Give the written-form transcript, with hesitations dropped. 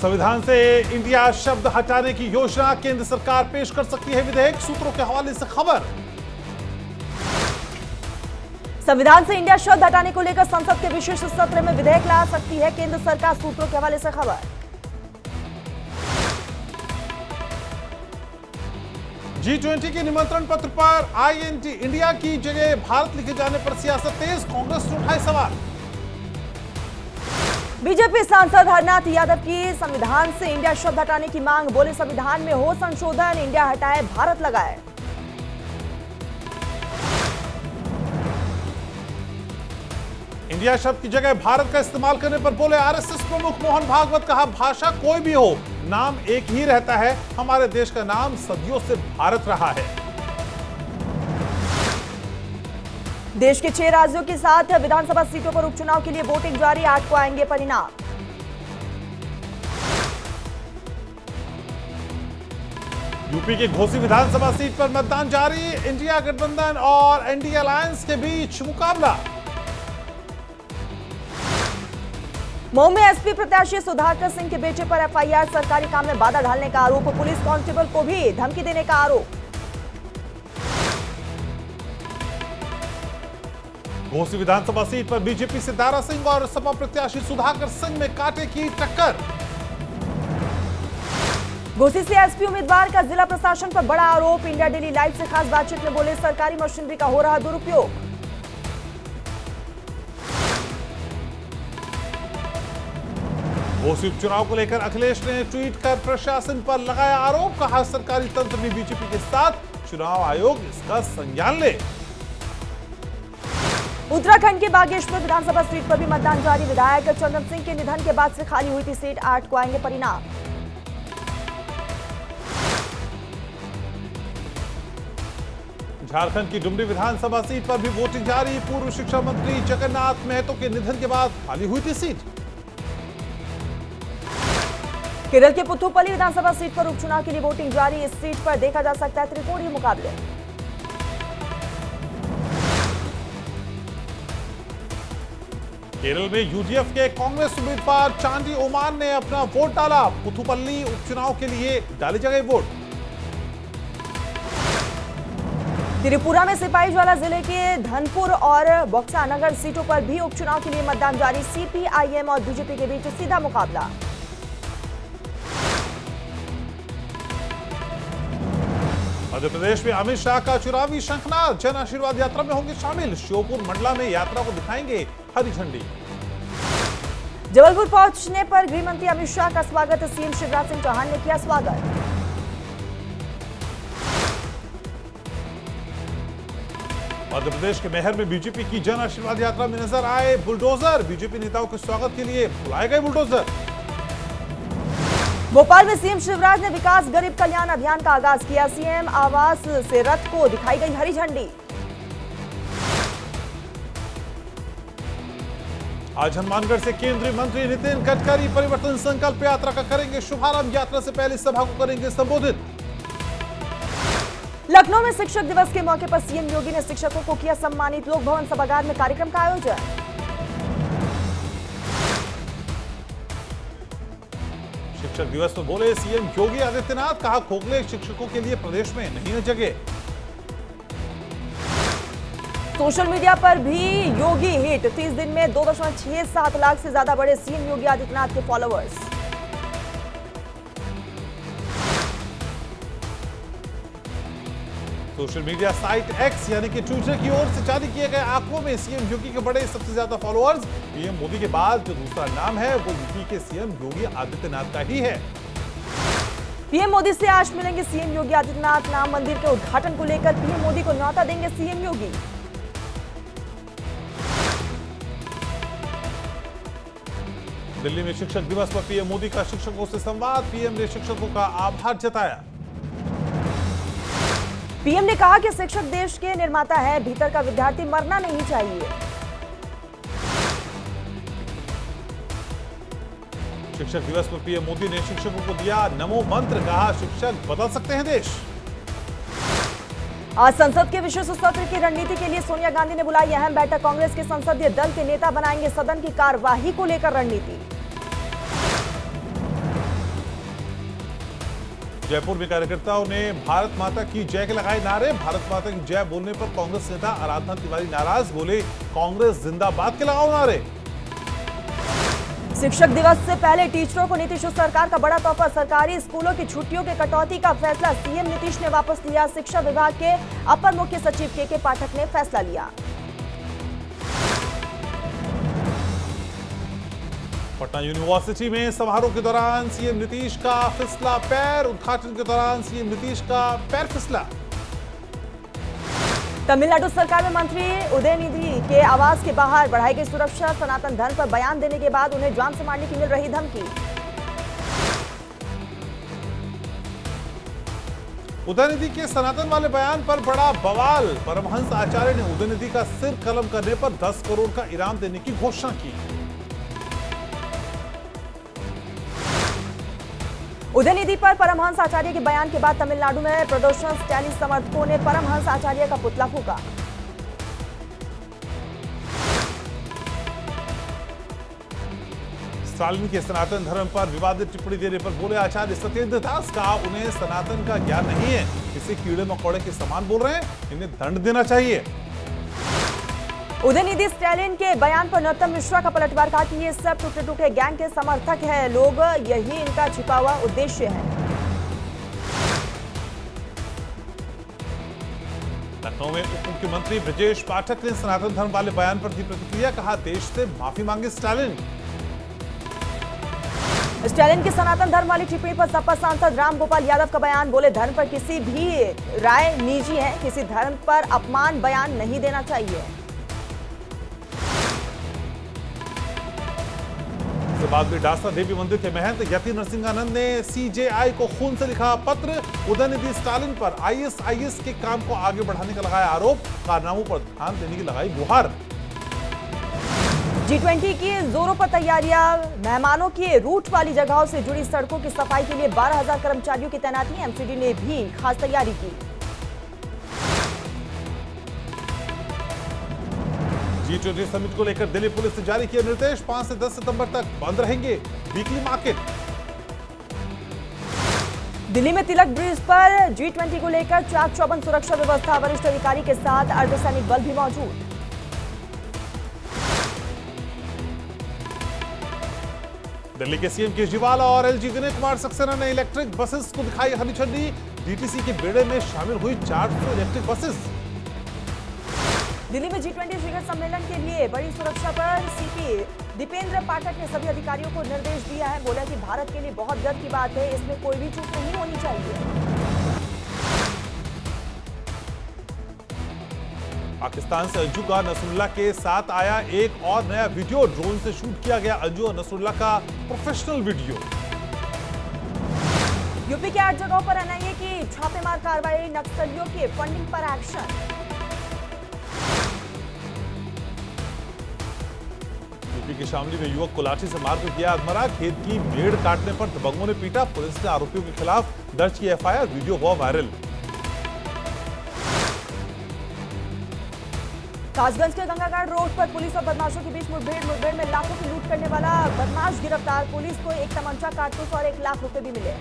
संविधान से इंडिया शब्द हटाने की योजना केंद्र सरकार पेश कर सकती है विधेयक, सूत्रों के हवाले से खबर। संविधान से इंडिया शब्द हटाने को लेकर संसद के विशेष सत्र में विधेयक ला सकती है केंद्र सरकार, सूत्रों के हवाले से खबर। G20 के निमंत्रण पत्र पर INT इंडिया की जगह भारत लिखे जाने पर सियासत तेज, कांग्रेस ने उठाए सवाल। बीजेपी सांसद हरनाथ यादव की संविधान से इंडिया शब्द हटाने की मांग, बोले संविधान में हो संशोधन, इंडिया हटाए भारत लगाए। इंडिया शब्द की जगह भारत का इस्तेमाल करने पर बोले आरएसएस प्रमुख मोहन भागवत, कहा भाषा कोई भी हो नाम एक ही रहता है, हमारे देश का नाम सदियों से भारत रहा है। देश के 6 राज्यों के साथ विधानसभा सीटों पर उपचुनाव के लिए वोटिंग जारी, 8 को आएंगे परिणाम। यूपी के घोसी विधानसभा सीट पर मतदान जारी, इंडिया गठबंधन और एनडीए अलायंस के बीच मुकाबला। मऊ में एसपी प्रत्याशी सुधाकर सिंह के बेटे पर एफआईआर, सरकारी काम में बाधा डालने का आरोप, पुलिस कांस्टेबल को भी धमकी देने का आरोप। घोसी विधानसभा सीट पर बीजेपी से दारा सिंह और सपा प्रत्याशी सुधाकर सिंह में कांटे की टक्कर। घोसी से एसपी उम्मीदवार का जिला प्रशासन पर बड़ा आरोप, इंडिया डेली लाइव से खास बातचीत में बोले सरकारी मशीनरी का हो रहा दुरुपयोग। घोसी उपचुनाव को लेकर अखिलेश ने ट्वीट कर प्रशासन पर लगाया आरोप, कहा सरकारी तंत्र भी बीजेपी के साथ, चुनाव आयोग इसका संज्ञान ले। उत्तराखंड के बागेश्वर विधानसभा सीट पर भी मतदान जारी, विधायक चंदन सिंह के निधन के बाद से खाली हुई थी सीट, 8 को आएंगे परिणाम। झारखंड की डुमरी विधानसभा सीट पर भी वोटिंग जारी, पूर्व शिक्षा मंत्री जगन्नाथ महतो के निधन के बाद खाली हुई थी सीट। केरल के पुथुपल्ली विधानसभा सीट पर उपचुनाव के लिए वोटिंग जारी, इस सीट पर देखा जा सकता है त्रिकोणीय मुकाबले। केरल में यूडीएफ के कांग्रेस उम्मीदवार चांदी ओमान ने अपना वोट डाला, पुथुपल्ली उपचुनाव के लिए डाले जगह वोट। त्रिपुरा में सिपाहीजला जिले के धनपुर और बक्सा नगर सीटों पर भी उपचुनाव के लिए मतदान जारी, सीपीआईएम और बीजेपी के बीच सीधा मुकाबला। मध्य प्रदेश में अमित शाह का चुनावी शंखनाद, जन आशीर्वाद यात्रा में होंगे शामिल, श्योपुर मंडला में यात्रा को दिखाएंगे हरी झंडी। जबलपुर पहुंचने पर गृह मंत्री अमित शाह का स्वागत, सीएम शिवराज सिंह चौहान ने किया स्वागत। मध्य प्रदेश के मैहर में बीजेपी की जन आशीर्वाद यात्रा में नजर आए बुलडोजर, बीजेपी नेताओं के स्वागत के लिए बुलाए गए बुलडोजर। भोपाल में सीएम शिवराज ने विकास गरीब कल्याण अभियान का आगाज किया, सीएम आवास से रथ को दिखाई गई हरी झंडी। आज हनुमानगढ़ से केंद्रीय मंत्री नितिन गडकरी परिवर्तन संकल्प यात्रा का करेंगे शुभारंभ, यात्रा से पहले सभा को करेंगे संबोधित। लखनऊ में शिक्षक दिवस के मौके पर सीएम योगी ने शिक्षकों को किया सम्मानित, लोक भवन सभागार में कार्यक्रम का आयोजन। शिक्षक दिवस में बोले सीएम योगी आदित्यनाथ, कहा खोखले शिक्षकों के लिए प्रदेश में नहीं है जगह। सोशल मीडिया पर भी योगी हिट, 30 दिन में 2.67 लाख से ज्यादा बढ़े सीएम योगी आदित्यनाथ के followers. Social media site x यानी कि ट्विटर की ओर से जारी किए गए आंकड़ों में सीएम योगी के बड़े सबसे ज्यादा फॉलोअर्स, पीएम मोदी के बाद जो दूसरा नाम है वो यूपी के सीएम योगी आदित्यनाथ का ही है। पीएम मोदी से आज मिलेंगे सीएम योगी आदित्यनाथ, राम मंदिर के उद्घाटन को लेकर पीएम मोदी को न्यौता देंगे सीएम योगी। दिल्ली में शिक्षक दिवस पर पीएम मोदी का शिक्षकों से संवाद, पीएम ने शिक्षकों का आभार जताया। पीएम ने कहा कि शिक्षक देश के निर्माता है, भीतर का विद्यार्थी मरना नहीं चाहिए। शिक्षक दिवस पर पीएम मोदी ने शिक्षकों को दिया नमो मंत्र, कहा शिक्षक बदल सकते हैं देश। आज संसद के विशेष सत्र की रणनीति के लिए सोनिया गांधी ने बुलाई अहम बैठक, कांग्रेस के संसदीय दल के नेता बनाएंगे सदन की कार्यवाही को लेकर रणनीति। जयपुर में कार्यकर्ताओं ने भारत माता की जय के लगाए नारे। भारत माता की जय बोलने पर कांग्रेस नेता आराधना तिवारी नाराज, बोले कांग्रेस जिंदाबाद के लगाओ नारे। शिक्षक दिवस से पहले टीचरों को नीतीश सरकार का बड़ा तोहफा। सरकारी स्कूलों की छुट्टियों के कटौती का फैसला सीएम नीतीश ने वापस लिया। शिक्षा विभाग के अपर मुख्य सचिव के पाठक ने फैसला लिया। पटना यूनिवर्सिटी में समारोह के दौरान सीएम नीतीश का फिसला पैर। उद्घाटन के दौरान सीएम नीतीश का पैर फिसला। तमिलनाडु सरकार में मंत्री उदयनिधि के आवास के बाहर बढ़ाई गई सुरक्षा। सनातन धर्म पर बयान देने के बाद उन्हें जान से मारने की मिल रही धमकी। उदयनिधि के सनातन वाले बयान पर बड़ा बवाल। परमहंस आचार्य ने उदयनिधि का सिर कलम करने पर 10 करोड़ का इनाम देने की घोषणा की। उदयनिधि पर परमहंस आचार्य के बयान के बाद तमिलनाडु में प्रदर्शन। स्टैलिन समर्थकों ने परमहंस आचार्य का पुतला फूंका। स्टालिन के सनातन धर्म पर विवादित टिप्पणी देने पर बोले आचार्य सत्येंद्र दास का उन्हें सनातन का ज्ञान नहीं है, इसे कीड़े मकोड़े के समान बोल रहे हैं, इन्हें दंड देना चाहिए। उदयनिधि स्टैलिन के बयान पर नरोत्तम मिश्रा का पलटवार, कहा कि ये सब टूटे टूटे गैंग के समर्थक हैं लोग, यही इनका छिपा हुआ उद्देश्य है। लखनऊ में उप मुख्यमंत्री ब्रजेश पाठक ने सनातन धर्म वाले बयान पर दी प्रतिक्रिया, कहा देश से माफी मांगे स्टालिन। स्टैलिन की सनातन धर्म वाली टिप्पणी पर सपा सांसद राम गोपाल यादव का बयान, बोले धर्म पर किसी भी राय निजी है, किसी धर्म पर अपमान बयान नहीं देना चाहिए। बाद में डासा देवी मंदिर के महंत यति नरसिंहानंद ने सीजेआई को खून से लिखा पत्र। उदयनिधि स्टालिन पर आईएसआईएस के काम को आगे बढ़ाने का लगाया आरोप, कारनामों पर ध्यान देने की लगाई गुहार। G20 की जोरों पर तैयारियां। मेहमानों के रूट वाली जगहों से जुड़ी सड़कों की सफाई के लिए 12,000 कर्मचारियों की तैनाती। एमसीडी ने भी खास तैयारी की। G20 समिट को लेकर दिल्ली पुलिस ने जारी किया निर्देश, 5 से 10 सितंबर तक बंद रहेंगे वीकली मार्केट। दिल्ली में तिलक ब्रिज पर G20 को लेकर चाक चौबंद सुरक्षा व्यवस्था। वरिष्ठ अधिकारी के साथ अर्धसैनिक बल भी मौजूद। दिल्ली के सीएम केजरीवाल और एलजी विनय कुमार सक्सेना ने इलेक्ट्रिक बसेस को दिखाई हरी झंडी। डीटीसी के बेड़े में शामिल हुई 400 इलेक्ट्रिक बसेस। दिल्ली में G20 शिखर सम्मेलन के लिए बड़ी सुरक्षा पर सीपी दीपेंद्र पाठक ने सभी अधिकारियों को निर्देश दिया है। बोला कि भारत के लिए बहुत गर्व की बात है, इसमें कोई भी चूक नहीं होनी चाहिए। पाकिस्तान से अंजू का नसरुल्लाह के साथ आया एक और नया वीडियो। ड्रोन से शूट किया गया अंजू और नसरुल्लाह का प्रोफेशनल वीडियो। यूपी के 8 जगहों पर एनआईए की छापेमार कार्रवाई। नक्सलियों के फंडिंग पर एक्शन। यूपी के शामली में युवक को लाठी से मारकर किया अधमरा। खेत की भेड़ काटने पर दबंगों ने पीटा। पुलिस ने आरोपियों के खिलाफ दर्ज की एफआईआर। वीडियो हुआ वायरल। कासगंज के गंगाघाट रोड पर पुलिस और बदमाशों के बीच मुठभेड़ में लाखों की लूट करने वाला बदमाश गिरफ्तार। पुलिस को एक तमंचा, कारतूस और 1 लाख रुपए भी मिले।